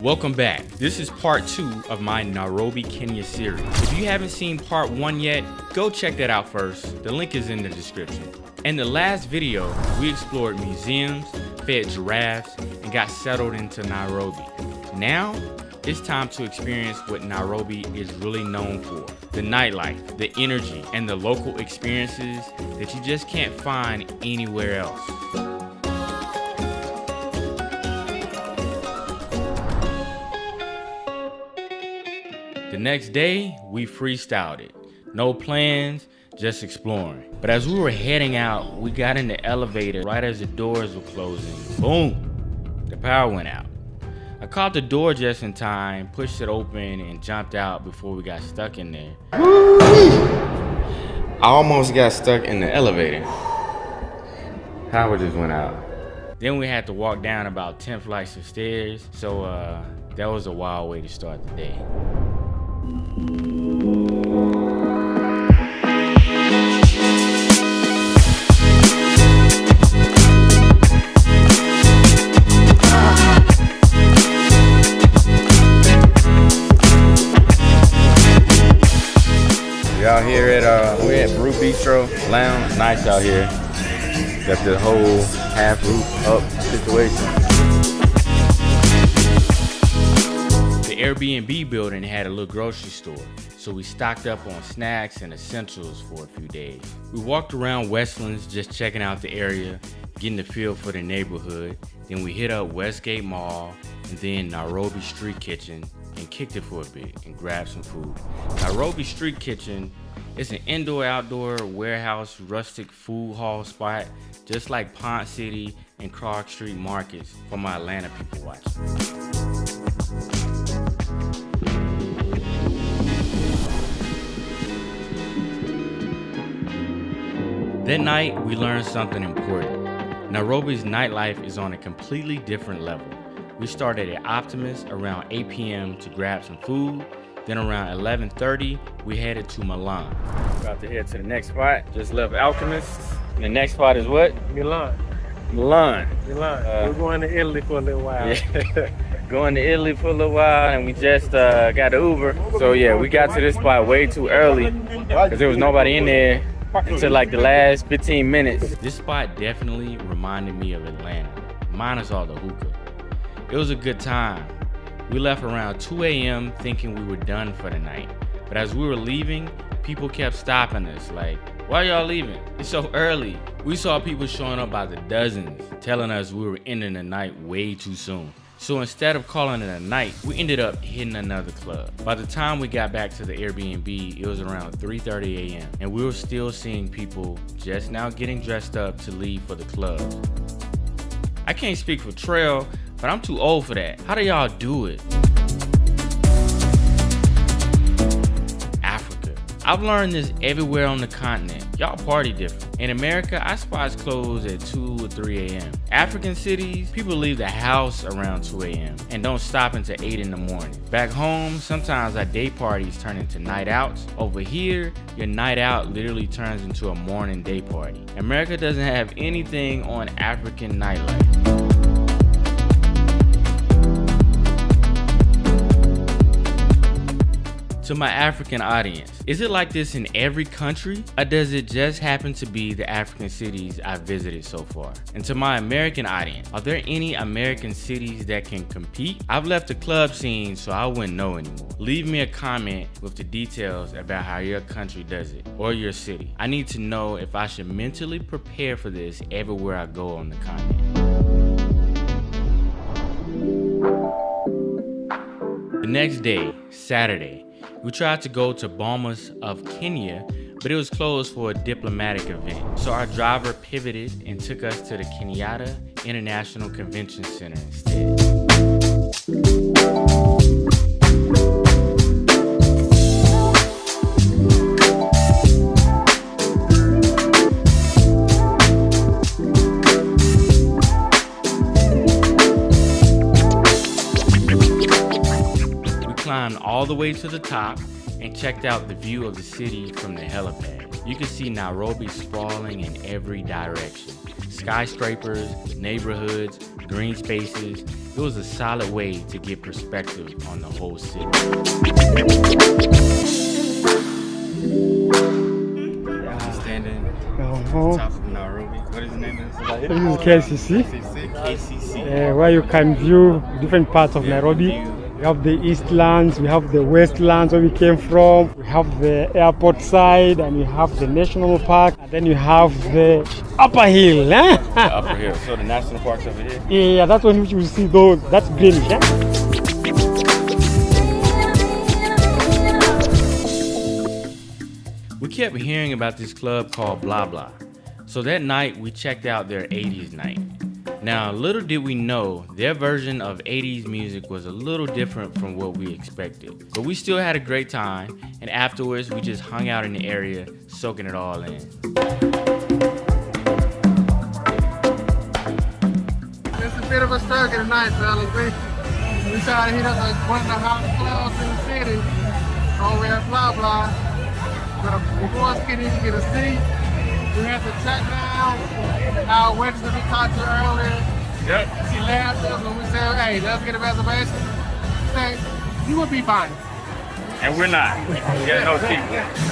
Welcome back. This is part 2 of my Nairobi, Kenya series. If you haven't seen part 1 yet, go check that out first. The link is in the description. In the last video, we explored museums, fed giraffes, and got settled into Nairobi. Now, it's time to experience what Nairobi is really known for. The nightlife, the energy, and the local experiences that you just can't find anywhere else. The next day, we freestyled it. No plans, just exploring. But as we were heading out, we got in the elevator right as the doors were closing. Boom! The power went out. I caught the door just in time, pushed it open, and jumped out before we got stuck in there. I almost got stuck in the elevator. Power just went out. Then we had to walk down about 10 flights of stairs, so that was a wild way to start the day. We out here at we're at Brew Bistro Lounge. Nice out here. Got the whole half roof up situation. The Airbnb building had a little grocery store, so we stocked up on snacks and essentials for a few days. We walked around Westlands just checking out the area, getting the feel for the neighborhood. Then we hit up Westgate Mall and then Nairobi Street Kitchen and kicked it for a bit and grabbed some food. Nairobi Street Kitchen is an indoor-outdoor warehouse rustic food hall spot just like Pont City and Clark Street markets for my Atlanta people watching. That night, we learned something important. Nairobi's nightlife is on a completely different level. We started at Optimist around 8 p.m. to grab some food. Then around 11:30, we headed to Milan. About to head to the next spot. Just left Alchemist. And the next spot is what? Milan. Milan. We're going to Italy for a little while. Yeah. Going to Italy for a little while, and we just got an Uber. So yeah, we got to this spot way too early because there was nobody in there until like the last 15 minutes. This spot definitely reminded me of Atlanta, minus all the hookah. It was a good time. We left around 2 a.m. thinking we were done for the night. But as we were leaving, people kept stopping us like, why y'all leaving? It's so early. We saw people showing up by the dozens, telling us we were ending the night way too soon. So instead of calling it a night, we ended up hitting another club. By the time we got back to the Airbnb, it was around 3:30 a.m. and we were still seeing people just now getting dressed up to leave for the club. I can't speak for Trail, but I'm too old for that. How do y'all do it? Africa. I've learned this everywhere on the continent. Y'all party different. In America, our spots close at 2 or 3 a.m. African cities, people leave the house around 2 a.m. and don't stop until 8 in the morning. Back home, sometimes our day parties turn into night outs. Over here, your night out literally turns into a morning day party. America doesn't have anything on African nightlife. To my African audience, is it like this in every country, or does it just happen to be the African cities I've visited so far? And to my American audience, are there any American cities that can compete? I've left the club scene, so I wouldn't know anymore. Leave me a comment with the details about how your country does it, or your city. I need to know if I should mentally prepare for this everywhere I go on the continent. The next day, Saturday, we tried to go to Bomas of Kenya, but it was closed for a diplomatic event. So our driver pivoted and took us to the Kenyatta International Convention Centre instead. Climbed all the way to the top and checked out the view of the city from the helipad. You can see Nairobi sprawling in every direction. skyscrapers, neighborhoods, green spaces. It was a solid way to get perspective on the whole city. Standing at the top of Nairobi. What is the name of this? This is KCC. KCC. Where you can view different parts of Nairobi. We have the Eastlands, we have the Westlands where we came from, we have the airport side, and we have the national park, and then you have the upper hill. Eh? The upper hill. So the national park's over here? Yeah, that's when you will see those. That's greenish. Eh? We kept hearing about this club called Bla Bla. So that night we checked out their 80s night. Now, little did we know, their version of 80s music was a little different from what we expected. But we still had a great time, and afterwards we just hung out in the area, soaking it all in. It's a bit of a struggle tonight, fellas. We try to hit up one of the hottest clubs in the city over at Bla Bla. But before us getting to get a seat, we had to check down our waitress that we talked to earlier. Yep. She laughed at us when we said, hey, let's get a reservation. She said, you would be fine. And we're not. We got no seat.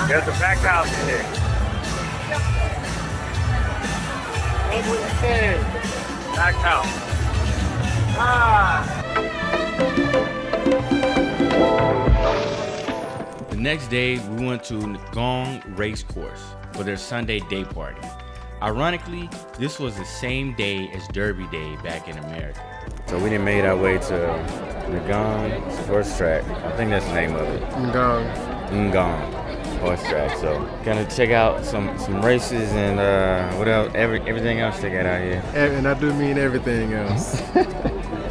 There's a packed house in there. What would you say? Packed house. The next day, we went to Ngong racecourse for their Sunday day party. Ironically, this was the same day as Derby Day back in America. So we done made our way to the Ngong horse track. I think that's the name of it. Ngong horse track. So gonna check out some races and what else? Everything else they got out here. And I do mean everything else.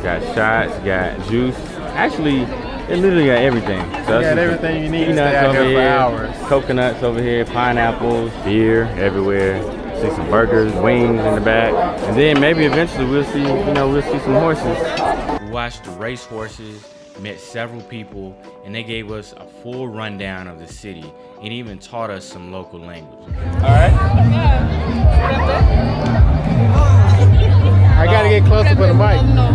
Got shots, got juice. Actually, it literally got everything. So got everything you need to peanuts stay out over here for here, hours. coconuts over here, pineapples, beer everywhere. See some burgers, wings in the back, and then maybe eventually we'll see some horses. We watched the race horses, met several people, and they gave us a full rundown of the city and even taught us some local language. All right. I gotta get closer for the mic. No.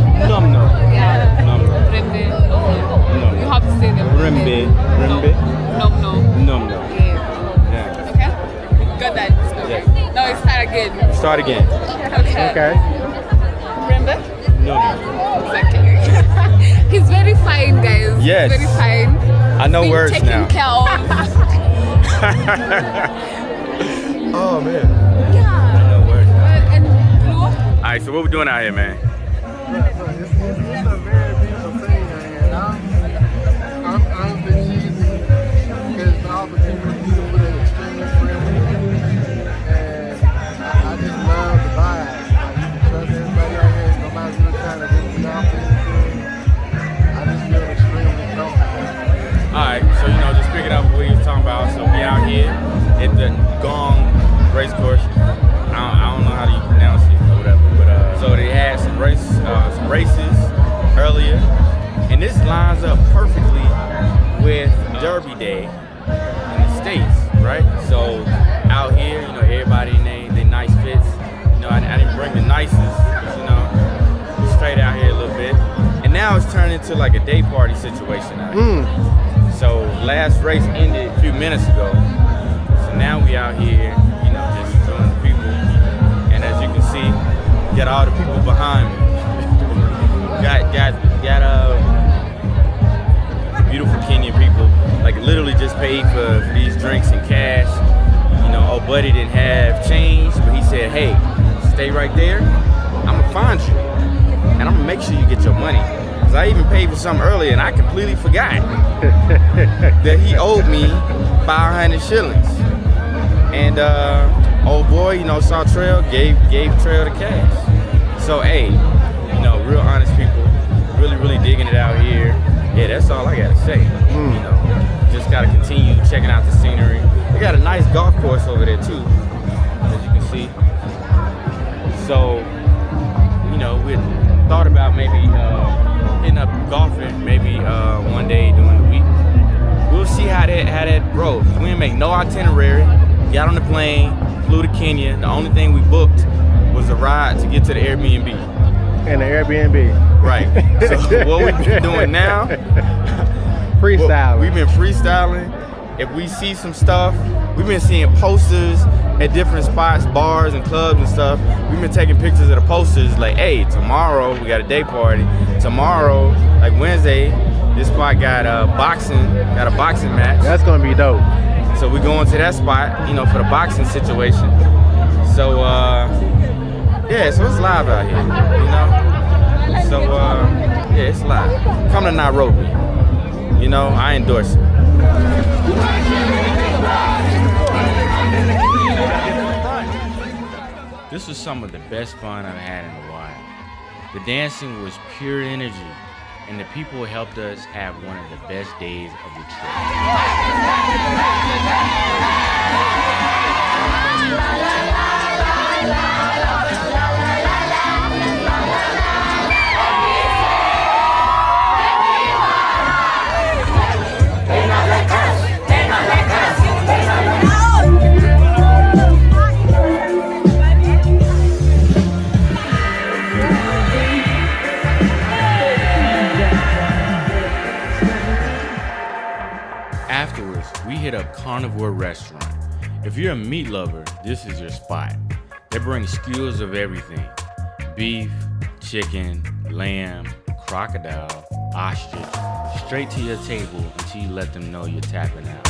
Yeah. No. You have to say them. Rimbe. No. Yeah. Okay? Got that. Okay. Yeah. No, start again. Start again. Okay. Remember? No. Exactly. He's very fine, guys. Yes. He's very fine. I know Being words taken now. care of. Oh, man. Yeah. I know words. And Blue? All right, so what we doing out here, man? It's a very beautiful thing out here. I'm been cheesy because all the people are beautiful and extremely friendly. And I just love the vibe. Like, you can trust everybody out here. Nobody's really trying to rip me off or anything. I just feel extremely comfortable. All right, so just picking up what he was talking about. So we out here at the Ngong racecourse. I don't know how to pronounce it or whatever, but so they had some races earlier, and this lines up perfectly with Derby Day in the States, right? So out here, everybody in they nice fits. I didn't bring the nicest, we're straight out here a little bit, and now it's turned into like a day party situation out here. So last race ended a few minutes ago, so now we out here, just enjoying the people, and as you can see, got all the people behind me. got beautiful Kenyan people, like literally just paid for these drinks in cash. Old buddy didn't have change, but he said, hey, stay right there, I'm gonna find you, and I'm gonna make sure you get your money. Cause I even paid for something earlier, and I completely forgot that he owed me 500 shillings. And old boy, saw Trail, gave Trail the cash. So hey, real honest people, really digging it out here. Yeah, that's all I gotta say. Just gotta continue checking out the scenery. They got a nice golf course over there too, as you can see. So, we thought about maybe hitting up golfing maybe one day during the week. We'll see how that goes. We didn't make no itinerary. Got on the plane, flew to Kenya. The only thing we booked was a ride to get to the Airbnb. And the Airbnb. Right. So what we've been doing now, Freestyling. we've been freestyling. If we see some stuff, we've been seeing posters at different spots, bars and clubs and stuff. We've been taking pictures of the posters like, hey, tomorrow we got a day party. Tomorrow, like Wednesday, this spot got a boxing match. That's gonna be dope. So we going to that spot, you know, for the boxing situation. So yeah, so it's live out here, you know. So yeah, it's live. Come to Nairobi. You know, I endorse it. This was some of the best fun I've had in a while. The dancing was pure energy, and the people helped us have one of the best days of the trip. Afterwards, we hit up Carnivore Restaurant. If you're a meat lover, this is your spot. They bring skewers of everything: beef, chicken, lamb, crocodile, ostrich, straight to your table until you let them know you're tapping out.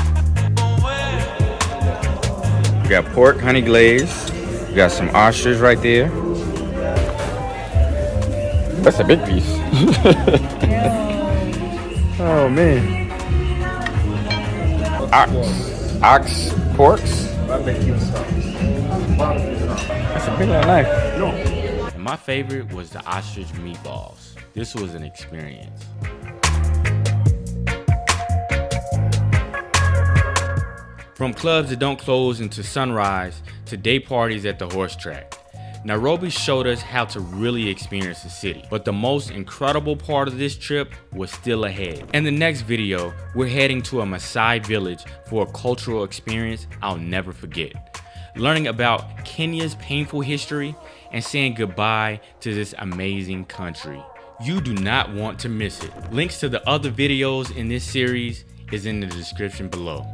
We got pork, honey glaze. We got some ostrich right there. That's a big piece. Oh man. Ox porks. That's a big old knife. And my favorite was the ostrich meatballs. This was an experience. From clubs that don't close until sunrise to day parties at the horse track, Nairobi showed us how to really experience the city. But the most incredible part of this trip was still ahead. In the next video, we're heading to a Maasai village for a cultural experience I'll never forget. Learning about Kenya's painful history and saying goodbye to this amazing country. You do not want to miss it. Links to the other videos in this series is in the description below.